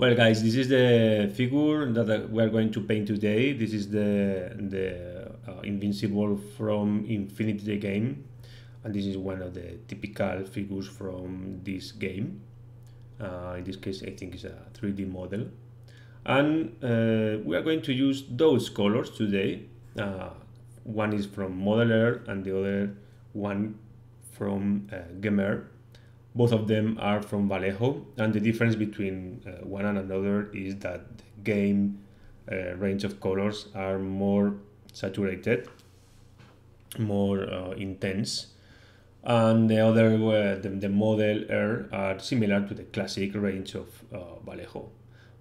Well, guys, this is the figure that we are going to paint today. This is the Invincible from Infinity the game, and this is one of the typical figures from this game. In this case, I think it's a 3D model, and we are going to use those colors today. One is from Modeler, and the other one from Gamer. Both of them are from Vallejo, and the difference between one and another is that the game range of colors are more saturated, more intense, and the other, the Model R, are similar to the classic range of Vallejo.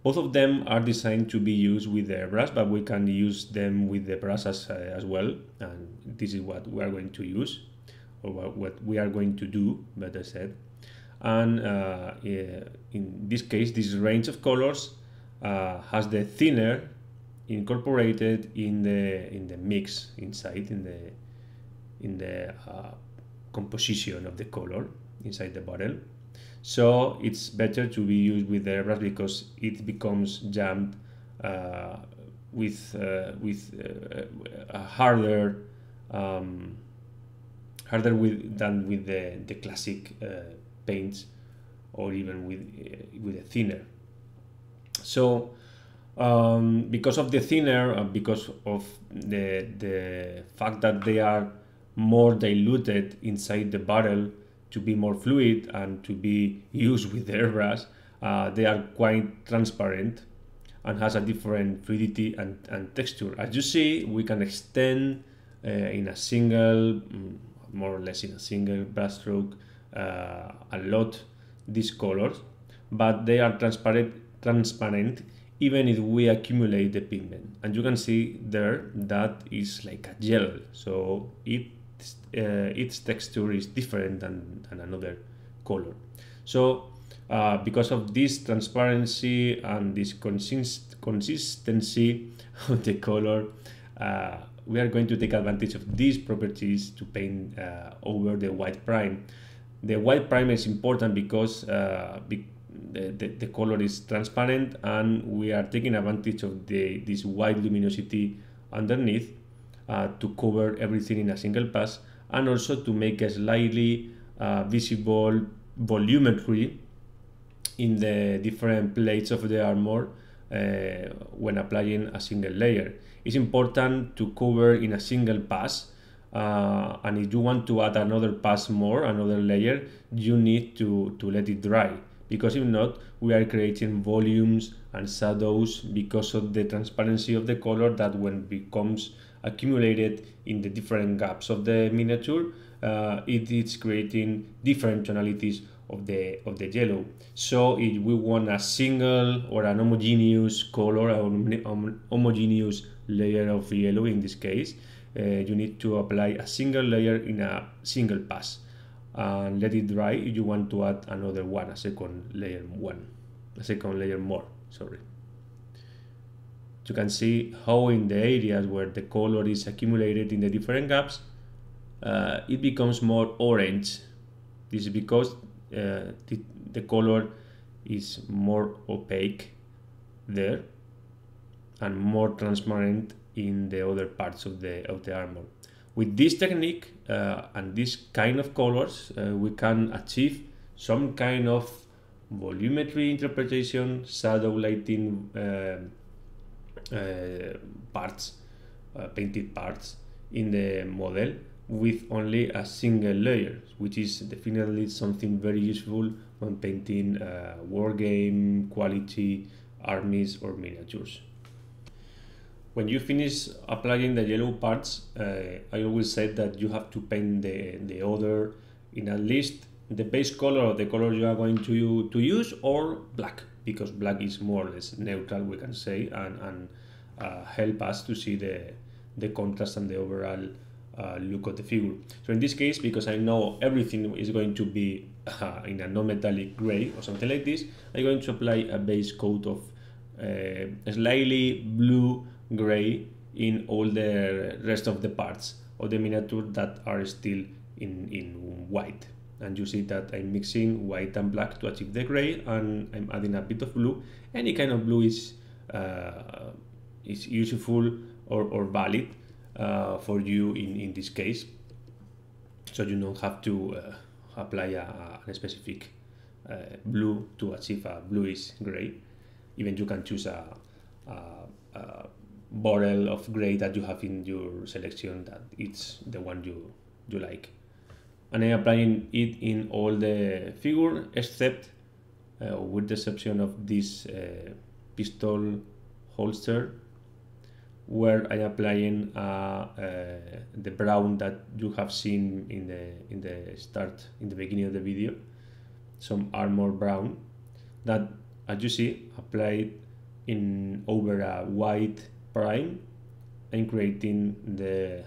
Both of them are designed to be used with the brush, but we can use them with the brush as well, and this is what we are going to use, or what we are going to do, better said. And in this case, this range of colors has the thinner incorporated in the mix inside, in the composition of the color inside the bottle. So it's better to be used with the brush because it becomes jammed with a harder than with the classic paints, or even with a thinner. So because of the thinner, because of the fact that they are more diluted inside the bottle to be more fluid and to be used with the airbrush, they are quite transparent and has a different fluidity and texture. As you see, we can extend in a single, more or less in a single brush stroke, a lot these colors, but they are transparent even if we accumulate the pigment. And you can see there that is like a gel, so its texture is different than another color. So because of this transparency and this consistency of the color, we are going to take advantage of these properties to paint over the white prime. The white prime is important because the color is transparent, and we are taking advantage of this white luminosity underneath to cover everything in a single pass, and also to make a slightly visible volumetry in the different plates of the armor when applying a single layer. It's important to cover in a single pass. And if you want to add another pass more, another layer, you need to let it dry, because if not, we are creating volumes and shadows because of the transparency of the color that when becomes accumulated in the different gaps of the miniature, it is creating different tonalities of the yellow. So if we want a single or an homogeneous color, a homogeneous layer of yellow in this case, you need to apply a single layer in a single pass and let it dry. If you want to add another one, a second layer more, sorry. You can see how in the areas where the color is accumulated in the different gaps, it becomes more orange. This is because the color is more opaque there and more transparent in the other parts of the armor. With this technique and this kind of colors, we can achieve some kind of volumetry interpretation, shadow lighting parts, painted parts in the model with only a single layer, which is definitely something very useful when painting war game quality armies or miniatures. When you finish applying the yellow parts, I always say that you have to paint the other in at least the base color of the color you are going to use, or black, because black is more or less neutral, we can say, and help us to see the contrast and the overall look of the figure. So in this case, because I know everything is going to be in a non-metallic gray or something like this, I'm going to apply a base coat of slightly blue gray in all the rest of the parts of the miniature that are still in white. and you see that I'm mixing white and black to achieve the gray, and I'm adding a bit of blue. Any kind of blue is useful or valid for you in this case, so you don't have to apply a specific blue to achieve a bluish gray. Even you can choose a bottle of gray that you have in your selection that it's the one you like. And I'm applying it in all the figure except with the exception of this pistol holster, where I'm applying the brown that you have seen in the beginning of the video, some armor brown that, as you see, applied in over a white prime and creating the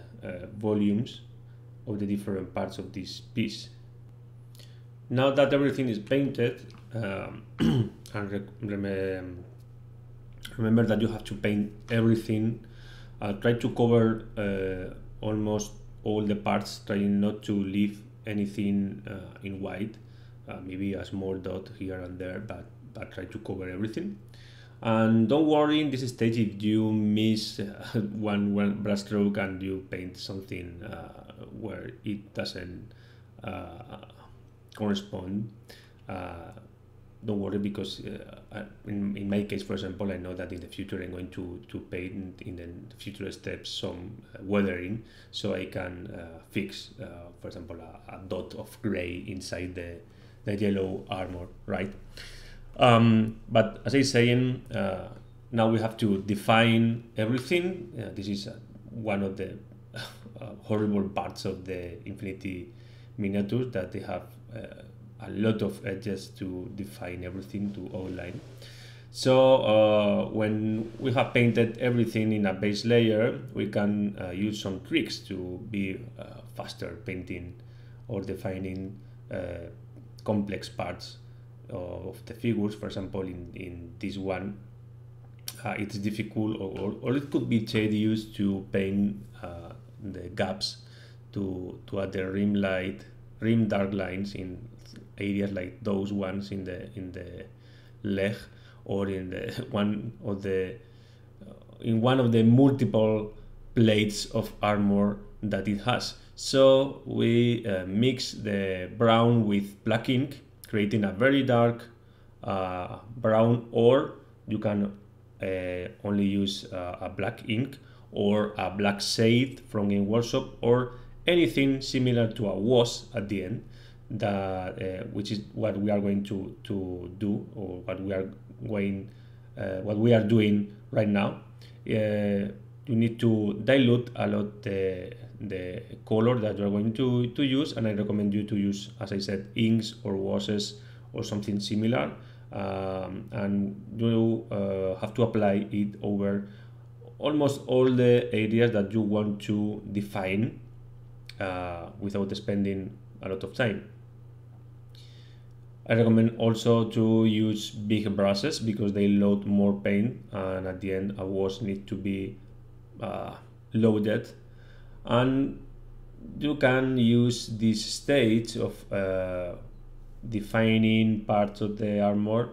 volumes of the different parts of this piece. Now that everything is painted, and remember that you have to paint everything. Try to cover almost all the parts, trying not to leave anything in white, maybe a small dot here and there, but try to cover everything. And don't worry in this stage if you miss one brush stroke and you paint something where it doesn't correspond. Don't worry, because in my case, for example, I know that in the future I'm going to paint in the future steps some weathering, so I can fix, for example, a dot of gray inside the yellow armor, right? But as I was saying, now we have to define everything. This is one of the horrible parts of the Infinity miniatures, that they have a lot of edges to define everything, to outline. So when we have painted everything in a base layer, we can use some tricks to be faster painting or defining complex parts of the figures. For example, in this one, it's difficult, or it could be tedious to paint the gaps to add the rim dark lines in areas like those ones in the leg, or in one of the multiple plates of armor that it has. So we mix the brown with black ink, creating a very dark brown, or you can only use a black ink or a black shade from Game Workshop, or anything similar to a wash at the end, that which is what we are going to do, or what we are doing right now. You need to dilute a lot the color that you're going to use, and I recommend you to use, as I said, inks or washes or something similar, and you have to apply it over almost all the areas that you want to define without spending a lot of time. I recommend also to use big brushes because they load more paint, and at the end a wash needs to be loaded. And you can use this stage of defining parts of the armor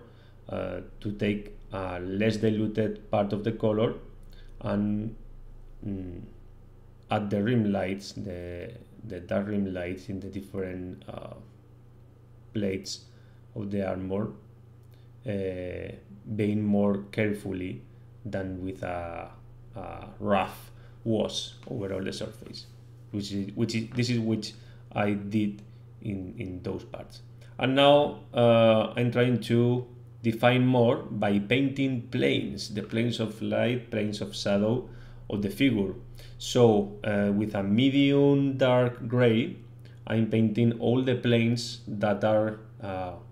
to take a less diluted part of the color and add the rim lights, the dark rim lights in the different plates of the armor, being more carefully than with a rough wash over all the surface, which I did in those parts. And now I'm trying to define more by painting planes, the planes of light, planes of shadow of the figure. So with a medium dark gray, I'm painting all the planes that are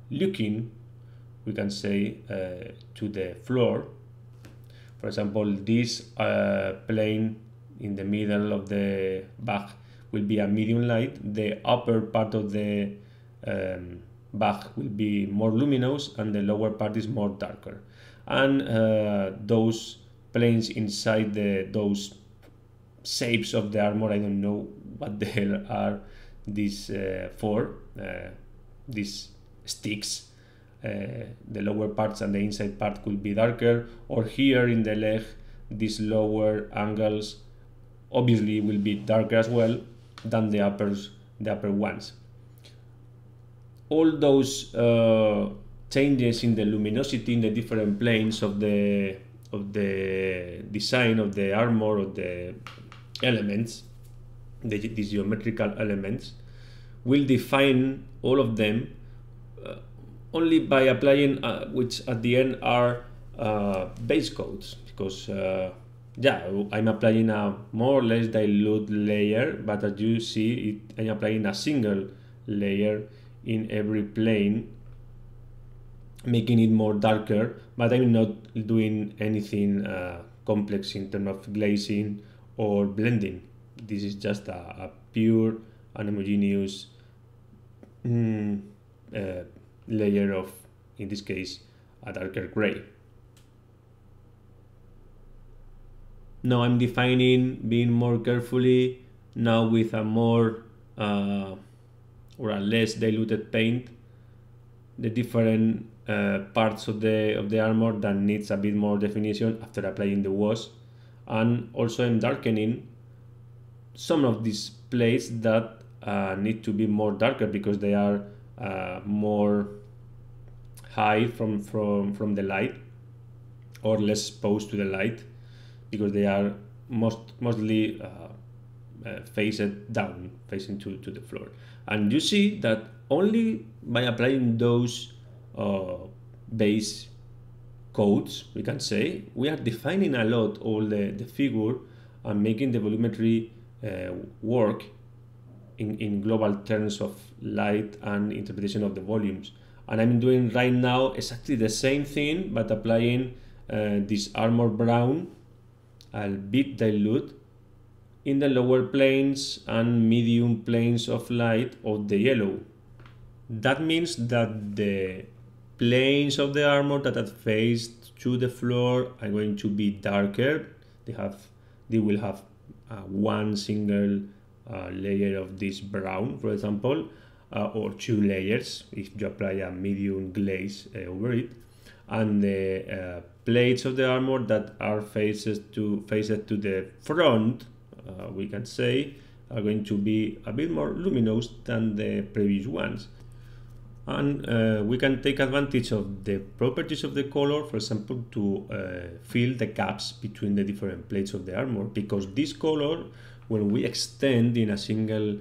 looking, we can say, to the floor. For example, this plane in the middle of the bag will be a medium light. The upper part of the bag will be more luminous, and the lower part is more darker. And those planes inside those shapes of the armor, I don't know what the hell are these these sticks. The lower parts and the inside part could be darker, or here in the leg, these lower angles obviously will be darker as well than the upper ones. All those changes in the luminosity in the different planes of the design of the armor, of the elements, these geometrical elements, will define all of them only by applying which at the end are base coats, because yeah, I'm applying a more or less dilute layer, but as you see, I'm applying a single layer in every plane, making it more darker, but I'm not doing anything complex in terms of glazing or blending. This is just a pure and homogeneous layer of, in this case, a darker gray. Now I'm defining, being more carefully, now with a more or a less diluted paint, the different parts of the armor that needs a bit more definition after applying the wash, and also I'm darkening some of these plates that need to be more darker because they are more high from the light, or less exposed to the light, because they are mostly faced down, facing to the floor. And you see that only by applying those base coats, we can say, we are defining a lot all the figure and making the volumetry work in global terms of light and interpretation of the volumes. And I'm doing right now exactly the same thing, but applying this armor brown, a bit dilute, in the lower planes and medium planes of light of the yellow. That means that the planes of the armor that are faced to the floor are going to be darker. They will have one single layer of this brown, for example, or two layers if you apply a medium glaze over it. And the plates of the armor that are faced to the front, we can say, are going to be a bit more luminous than the previous ones. And we can take advantage of the properties of the color, for example, to fill the gaps between the different plates of the armor, because this color, when we extend in a single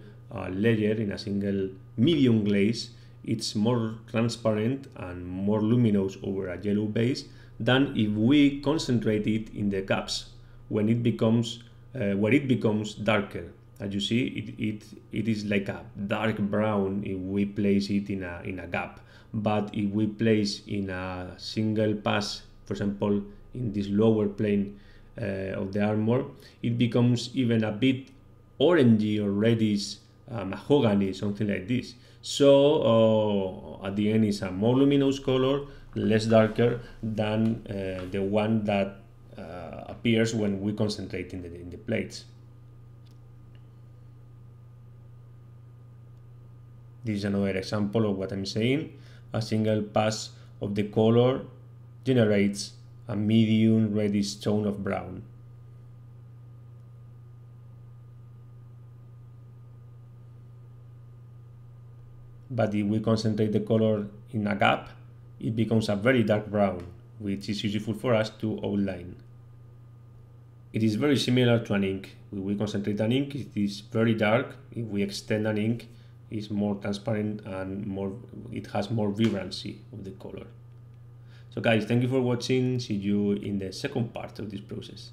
layer, in a single medium glaze, it's more transparent and more luminous over a yellow base than if we concentrate it in the gaps, when it becomes where it becomes darker. As you see, it is like a dark brown if we place it in a gap. But if we place in a single pass, for example, in this lower plane of the armor, it becomes even a bit orangey or reddish, mahogany, something like this. So at the end, it's a more luminous color, less darker than the one that appears when we concentrate in the plates. This is another example of what I'm saying. A single pass of the color generates a medium reddish tone of brown. But if we concentrate the color in a gap, it becomes a very dark brown, which is useful for us to outline. It is very similar to an ink. If we concentrate an ink, it is very dark. If we extend an ink, it's more transparent and it has more vibrancy of the color. So guys, thank you for watching. See you in the second part of this process.